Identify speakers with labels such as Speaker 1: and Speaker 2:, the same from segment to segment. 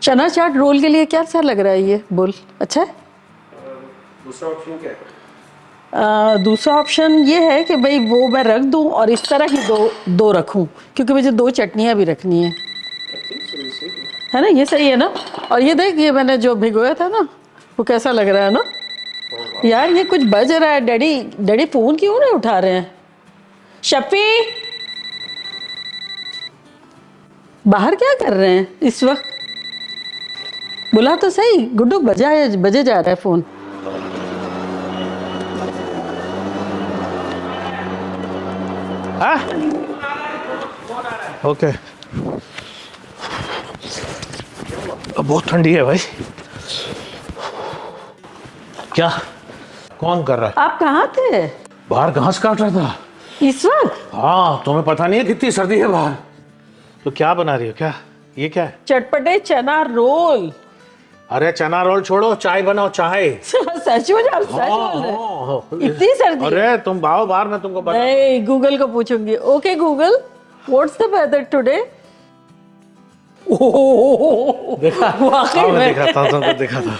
Speaker 1: चना चाट रोल के लिए क्या लग रहा है ये बोल? अच्छा है।
Speaker 2: दूसरा ऑप्शन क्या है?
Speaker 1: दूसरा ऑप्शन ये है कि भाई वो मैं रख दूं और इस तरह ही दो रखूं, क्योंकि मुझे 2 चटनियां भी रखनी है। है ना, ये सही है ना? और ये देख, ये मैंने जो भिगोया था ना, वो कैसा लग रहा है ना यार। ये कुछ बज रहा है। डैडी डैडी फोन क्यों नहीं उठा रहे हैं? शफी, बाहर क्या कर रहे हैं इस वक्त? बुला तो सही। गुड्डू बजे जा रहा है फोन।
Speaker 2: हाँ ओके। बहुत ठंडी है भाई। क्या कौन कर रहा है?
Speaker 1: आप कहाँ थे?
Speaker 2: बाहर घास काट रहा था
Speaker 1: इस वक्त?
Speaker 2: हाँ, तुम्हें पता नहीं है कितनी सर्दी है बाहर। तो क्या बना रही हो? क्या ये क्या है?
Speaker 1: चटपटे चना रोल।
Speaker 2: अरे चना रोल छोड़ो, चाय बनाओ चाय।
Speaker 1: सच में आप सच बोल रहे हैं? इतनी सर्दी?
Speaker 2: अरे तुम बाहर बाहर, मैं तुमको बता।
Speaker 1: नहीं, गूगल को पूछूंगी। Okay Google, what's the weather today?
Speaker 2: देखा?
Speaker 1: वाकई में
Speaker 2: देखा था, तुमको देखा था।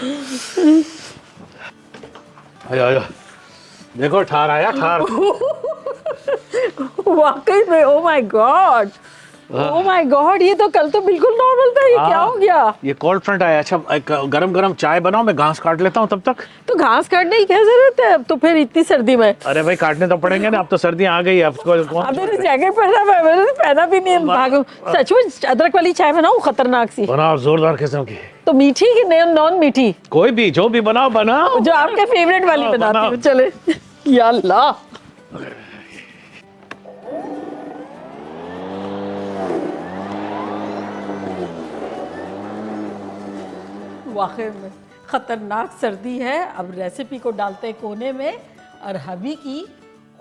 Speaker 2: आयो आयो, देखो ठार आया ठार।
Speaker 1: वाकई में। Oh my God, oh my God, ये तो कल तो बिल्कुल नॉर्मल था। ये क्या हो गया?
Speaker 2: ये कोल्ड फ्रंट आया। अच्छा गरम गरम चाय बनाओ, मैं घास काट लेता हूँ तब तक।
Speaker 1: तो घास काटने की क्या जरूरत है अब तो फिर इतनी सर्दी में?
Speaker 2: अरे भाई काटने तो पड़ेंगे ना, अब तो सर्दियाँ आ गई है। अब
Speaker 1: अब मैंने जैकेट पहना है, मैंने पहना भी नहीं है। भागो। सच में अदरक वाली चाय बनाऊं खतरनाक सी?
Speaker 2: बनाओ जोरदार किस्म की।
Speaker 1: तो मीठी कि नॉन मीठी?
Speaker 2: कोई भी, जो भी बनाओ बनाओ।
Speaker 1: जो आपके फेवरेट वाली
Speaker 2: बनाओ,
Speaker 1: बनाती
Speaker 2: बनाओ।
Speaker 1: हूँ। चले। या अल्लाह, वाकई में खतरनाक सर्दी है। अब रेसिपी को डालते हैं कोने में और हबी की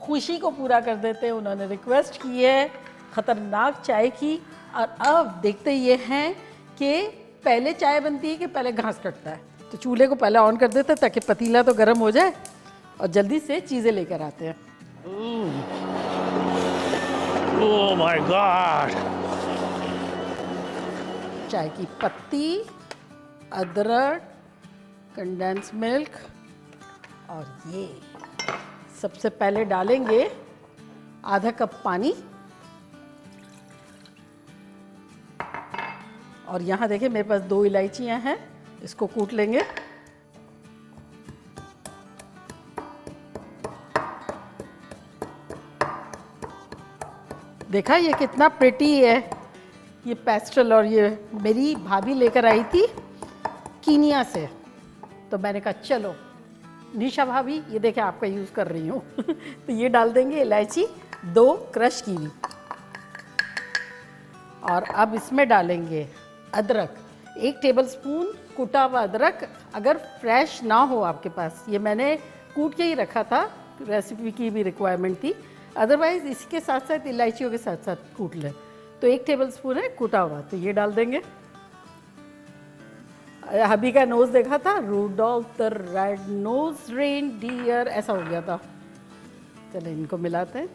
Speaker 1: खुशी को पूरा कर देते हैं। उन्होंने रिक्वेस्ट की है खतरनाक चाय की। और अब देखते ये हैं कि पहले चाय बनती है कि पहले घास कटता है। तो चूल्हे को पहले ऑन कर देते हैं ताकि पतीला तो गर्म हो जाए और जल्दी से चीज़ें लेकर आते हैं।
Speaker 2: Oh my God.
Speaker 1: चाय की पत्ती, अदरक, कंडेंस मिल्क और ये सबसे पहले डालेंगे आधा कप पानी। और यहाँ देखिए मेरे पास 2 इलायचियाँ हैं, इसको कूट लेंगे। देखा ये कितना प्रिटी है, ये पेस्टल। और ये मेरी भाभी लेकर आई थी कीनिया से, तो मैंने कहा चलो निशा भाभी ये देखे आपका यूज़ कर रही हूँ। तो ये डाल देंगे इलायची, 2 क्रश की हुई। और अब इसमें डालेंगे अदरक, 1 टेबलस्पून कुटा हुआ अदरक। अगर फ्रेश ना हो आपके पास, ये मैंने कूट के ही रखा था, रेसिपी की भी रिक्वायरमेंट थी। अदरवाइज़ इसके साथ साथ इलायचियों के साथ साथ कूट लें। तो 1 टेबलस्पून है कुटा हुआ, तो ये डाल देंगे। हबी का नोज देखा था, Rudolph the red nose reindeer, ऐसा हो गया था। चलो इनको मिलाते हैं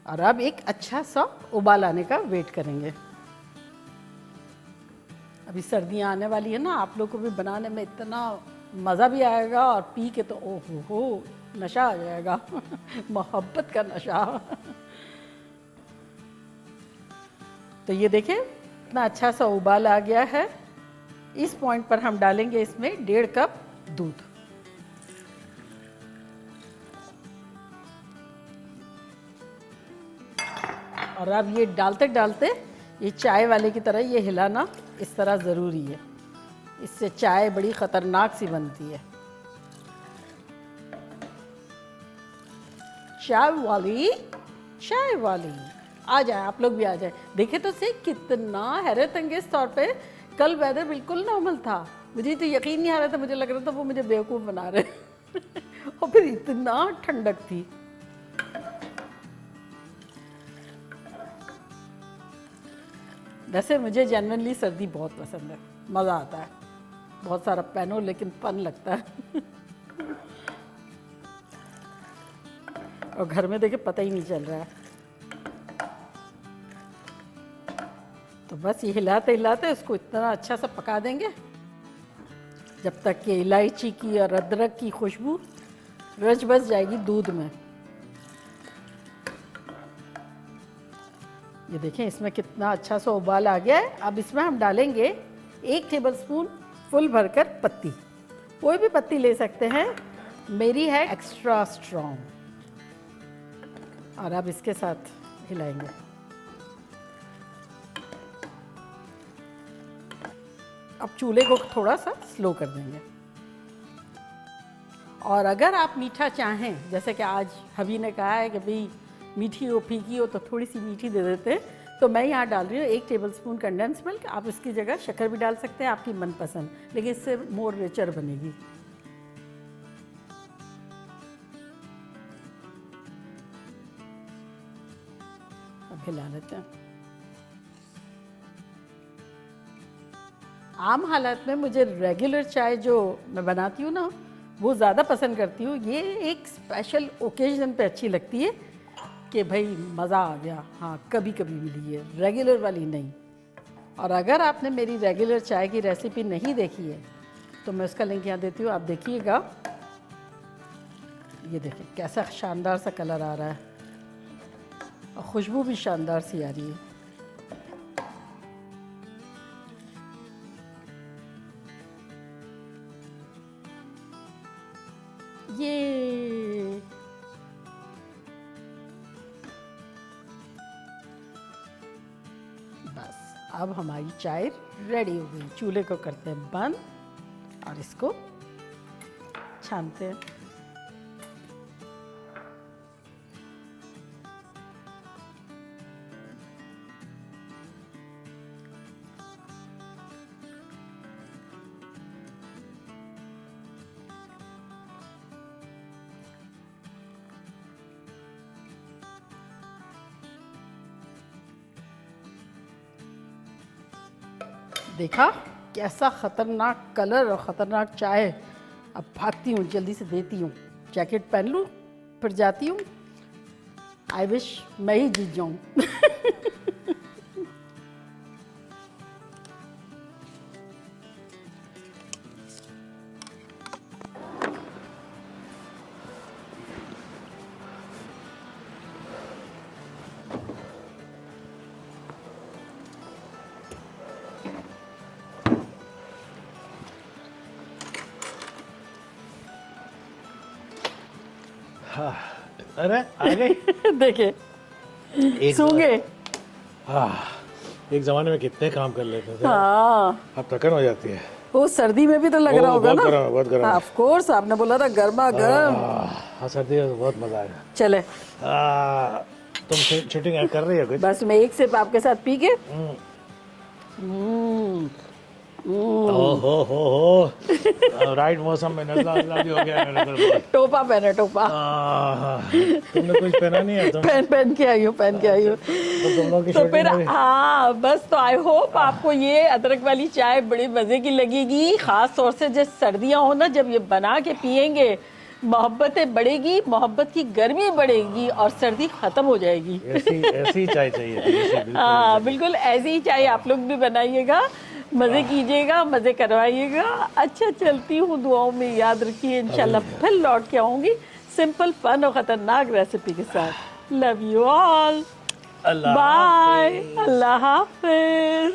Speaker 1: और अब एक अच्छा सा उबाल आने का वेट करेंगे। अभी सर्दियाँ आने वाली है ना, आप लोग को भी बनाने में इतना मज़ा भी आएगा और पी के तो ओह हो नशा आ जाएगा। मोहब्बत का नशा। तो ये देखें इतना अच्छा सा उबाल आ गया है। इस पॉइंट पर हम डालेंगे इसमें 1.5 कप दूध। और अब ये डालते डालते ये चाय वाले की तरह ये हिलाना इस तरह ज़रूरी है, इससे चाय बड़ी ख़तरनाक सी बनती है। चाय वाली आ जाए, आप लोग भी आ जाए। देखे तो सही कितना हैरत अंगेज तौर पे कल वेदर बिल्कुल नॉर्मल था। मुझे तो यकीन नहीं आ रहा था, मुझे लग रहा था वो मुझे बेवकूफ़ बना रहे। और फिर इतना ठंडक थी। वैसे मुझे जेन्युइनली सर्दी बहुत पसंद है, मज़ा आता है। बहुत सारा पहनो लेकिन फन लगता है। और घर में देखे पता ही नहीं चल रहा है। तो तो बस ये हिलाते हिलाते उसको इतना अच्छा सा पका देंगे जब तक कि इलायची की और अदरक की खुशबू रच बस जाएगी दूध में। ये देखें इसमें कितना अच्छा सा उबाल आ गया है। अब इसमें हम डालेंगे 1 टेबलस्पून फुल भरकर पत्ती, कोई भी पत्ती ले सकते हैं, मेरी है एक्स्ट्रा स्ट्रॉन्ग। और अब इसके साथ हिलाएंगे। अब चूल्हे को थोड़ा सा स्लो कर देंगे। और अगर आप मीठा चाहें, जैसे कि आज हबी ने कहा है कि भाई मीठी हो फीकी हो तो थोड़ी सी मीठी दे देते हैं, तो मैं यहाँ डाल रही हूँ 1 टेबलस्पून कंडेंस मिल्क। आप इसकी जगह शक्कर भी डाल सकते हैं, आपकी मनपसंद, लेकिन इससे मोर रिचर बनेगी। अब हिला लेते हैं। आम हालात में मुझे रेगुलर चाय जो मैं बनाती हूँ ना, वो ज़्यादा पसंद करती हूँ। ये एक स्पेशल ओकेजन पे अच्छी लगती है कि भाई मज़ा आ गया, हाँ कभी कभी मिली है, रेगुलर वाली नहीं। और अगर आपने मेरी रेगुलर चाय की रेसिपी नहीं देखी है तो मैं उसका लिंक यहाँ देती हूँ, आप देखिएगा। ये देखें कैसा शानदार सा कलर आ रहा है और खुशबू भी शानदार सी आ रही है। ये बस अब हमारी चाय रेडी हो गई। चूल्हे को करते हैं बंद और इसको छानते हैं। देखा कैसा खतरनाक कलर और खतरनाक चाय। अब भागती हूँ, जल्दी से देती हूँ, जैकेट पहन लूँ, फिर जाती हूँ। आई विश मैं ही जीत जाऊँ।
Speaker 2: अरे आ गई।
Speaker 1: देखे सो गए।
Speaker 2: एक जमाने में कितने काम कर लेते थे,
Speaker 1: हाँ
Speaker 2: अब थकन हो जाती है।
Speaker 1: वो सर्दी में भी तो लग रहा होगा ना।
Speaker 2: बहुत गर्म।
Speaker 1: ऑफ कोर्स, आपने बोला था गर्मा गर्म।
Speaker 2: हाँ सर्दी में तो बहुत मजा आएगा।
Speaker 1: चले
Speaker 2: तुम शूटिंग कर रही हो कुछ?
Speaker 1: बस मैं एक सिप आपके साथ पी के।
Speaker 2: हो राइट मौसम में नजला भी हो गया मेरे को।
Speaker 1: टोपा पहने, टोपा।
Speaker 2: तुमने कुछ पहना नहीं है? तुम
Speaker 1: पहन के आई हूँ, पहन के आई हूँ।
Speaker 2: तो तुम लोग की
Speaker 1: तो फिर
Speaker 2: शूटिंग में
Speaker 1: हाँ बस, तो आई होप आपको ये अदरक वाली चाय बड़ी मजे की लगेगी। खास तौर से जब सर्दियाँ हो ना, जब ये बना के पियेंगे, मोहब्बतें बढ़ेगी, मोहब्बत की गर्मी बढ़ेगी और सर्दी खत्म हो जाएगी।
Speaker 2: ऐसी चाय चाहिए।
Speaker 1: हाँ बिल्कुल ऐसी ही चाय आप लोग भी बनाइएगा, मज़े कीजिएगा, मज़े करवाइएगा। अच्छा चलती हूँ, दुआओं में याद रखिए। इंशाल्लाह फिर लौट के आऊँगी सिंपल फन और ख़तरनाक रेसिपी के साथ। लव यू ऑल, बाय, अल्लाह हाफिज़।